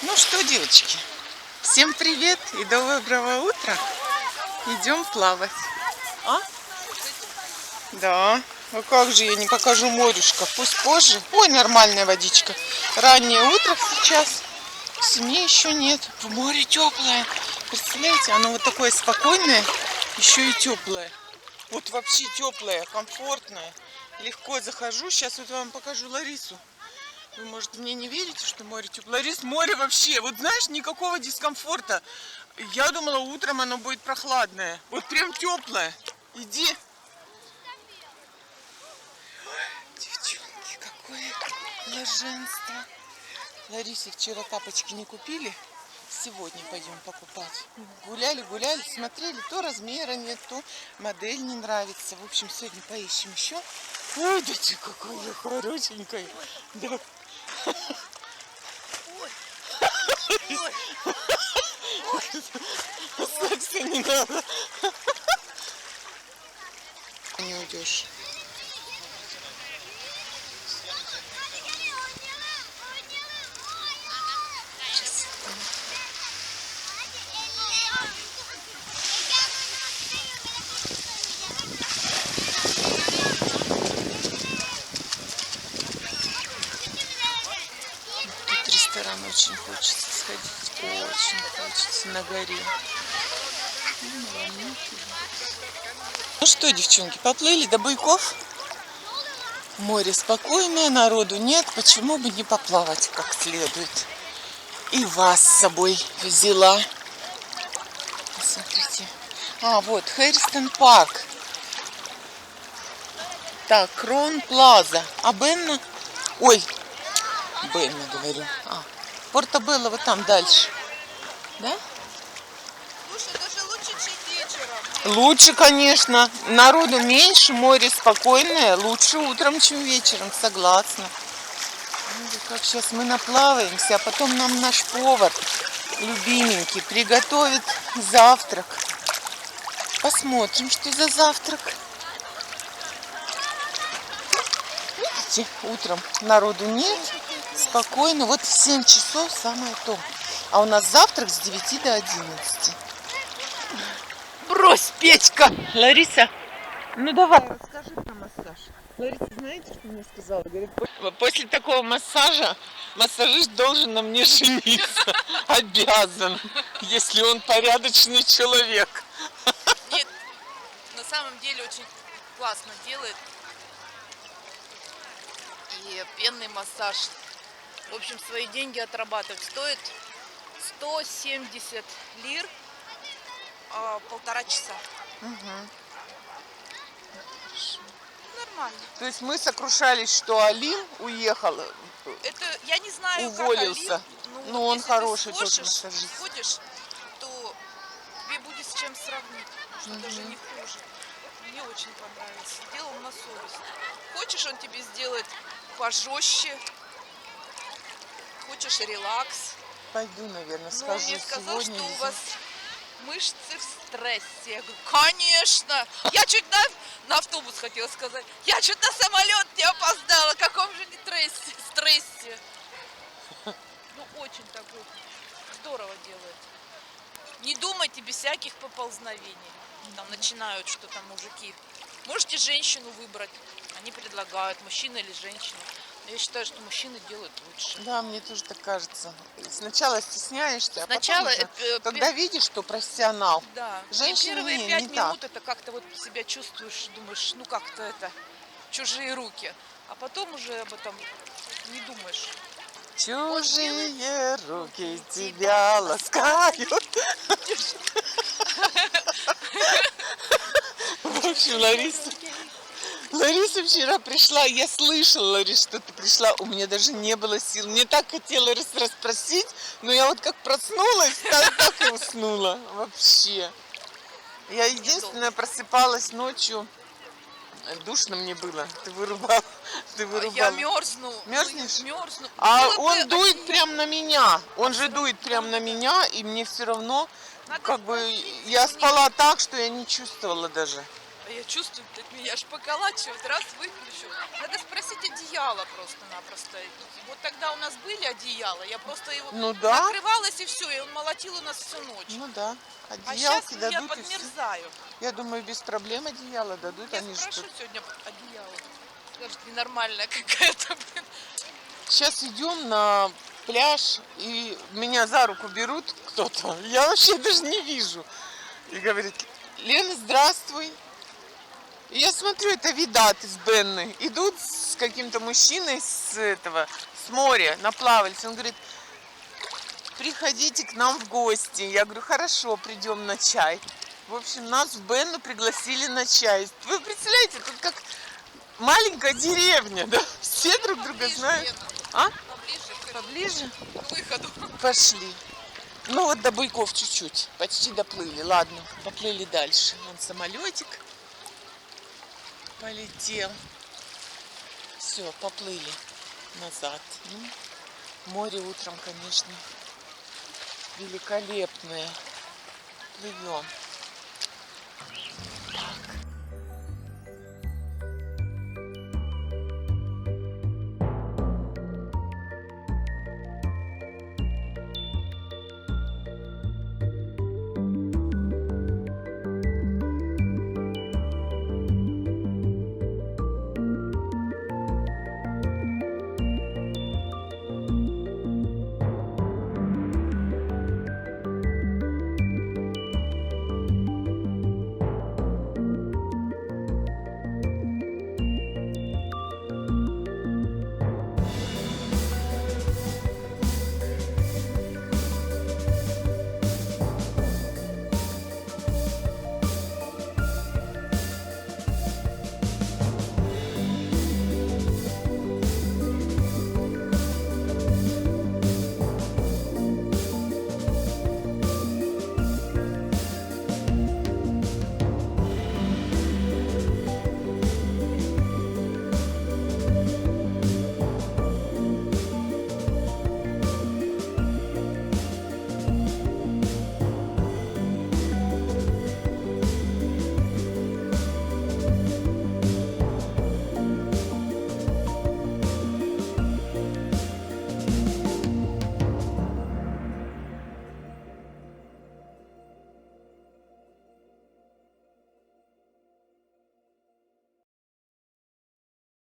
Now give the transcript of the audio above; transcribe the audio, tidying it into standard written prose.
Ну что, девочки, всем привет и доброго утра. Идем плавать. А? Да. А как же я не покажу морюшка? Пусть позже. Ой, нормальная водичка. Раннее утро сейчас. Семьи еще нет. Море теплое. Представляете, оно вот такое спокойное, еще и теплое. Вот вообще теплое, комфортное. Легко захожу. Сейчас вот вам покажу Ларису. Вы, может, мне не верите, что море теплое? Ларис, море вообще, вот знаешь, никакого дискомфорта. Я думала, утром оно будет прохладное. Вот прям теплое. Иди. Девчонки, какое блаженство. Ларисе вчера тапочки не купили. Сегодня пойдем покупать. Гуляли, смотрели, то размера нет, то модель не нравится. В общем, сегодня поищем еще. Ой, да ты какая хорошенькая. Да. Секса не надо. Не уйдешь. Тут ресторан очень хочется сходить. Очень хочется на горе. Ну что, девчонки, поплыли до буйков. Море спокойное, народу нет. Почему бы не поплавать как следует? И вас с собой взяла. Посмотрите. А, вот, Хэрристон парк. Так, Крон Плаза. А Бенна? Ой, Бенна, говорю. А, Портобелло вот там дальше. Да? Слушай, даже лучше, чем вечером. Лучше, конечно. Народу меньше, море спокойное. Лучше утром, чем вечером, согласна. Как сейчас мы наплаваемся, а потом нам наш повар, любименький, приготовит завтрак. Посмотрим, что за завтрак. Видите, утром народу нет, спокойно. Вот в 7 часов самое то. А у нас завтрак с 9 до 11. Брось, Петька! Лариса, ну давай, расскажи про массаж. Лариса, знаете, что мне сказала? Говорит, после такого массажа массажист должен на мне жениться. Обязан, если он порядочный человек. Нет, на самом деле очень классно делает. И пенный массаж. В общем, свои деньги отрабатывать. Стоит 170 лир, 1,5 часа. Угу. Нормально. То есть мы сокрушались, что Алим уехал, Это, я не знаю, уволился. как Алим, Ну, он хороший тоже массажист. сходишь, то тебе будет с чем сравнить. Что даже не хуже. Мне очень понравилось. Сделал на совесть. Хочешь, он тебе сделает пожестче. Хочешь, релакс. Пойду, наверное, Но скажу он мне сказал, сегодня. что у вас мышцы в стрессе. Я говорю, конечно. Я чуть на автобус хотела сказать. Я чуть на самолет не опоздала. Каком же не стрессе. Ну, очень такой здорово делает. Не думайте без всяких поползновений. Там начинают что-то мужики. Можете женщину выбрать. Они предлагают, мужчина или женщина. Я считаю, что мужчины делают лучше. Да, мне тоже так кажется. Сначала стесняешься, Сначала, а потом уже, когда видишь, что профессионал. Да. Женщины Первые не 5 минут так. это как-то вот себя чувствуешь, думаешь, ну как-то это чужие руки. А потом уже об этом не думаешь. Чужие руки тебя ласкают. В общем, Лариса вчера пришла, я слышала, Ларис, что ты пришла, у меня даже не было сил. Мне так хотелось расспросить, но я вот как проснулась, так и уснула вообще. Я единственное просыпалась ночью, душно мне было, ты вырубала. Я мерзну. Мерзнешь? Мерзну. А Было он бы дует один. прям на меня, он же дует прям на меня, и мне все равно, Надо как бы, спросить я у спала так, что я не чувствовала даже. А я чувствую, блядь, меня аж поколачивает, раз выключу. Надо спросить одеяло просто-напросто. Вот тогда у нас были одеяла, я просто его Ну да. накрывалась и все, и он молотил у нас всю ночь. Ну да. А сейчас Одеялки я дадут и все. подмерзаю. Я думаю, без проблем одеяло дадут. Я Они же спрошу тут. сегодня одеяло. Скажет, ненормальная какая-то, блин. Сейчас идем на пляж, и меня за руку берут кто-то. Я вообще даже не вижу. И говорит: Лена, здравствуй. И я смотрю, это Видат из Бенны. Идут с каким-то мужчиной с моря, наплавались. Он говорит: приходите к нам в гости. Я говорю: хорошо, придем на чай. В общем, нас в Бенну пригласили на чай. Вы представляете, тут как маленькая деревня, да? Все друг друга Поближе, знают. Лена, А? поближе Поближе? к выходу. Пошли. Ну вот до Буйков чуть-чуть. Почти доплыли. Ладно, поплыли дальше. Вон самолетик полетел. Все, поплыли назад. Ну, море утром, конечно, великолепное. Плывем.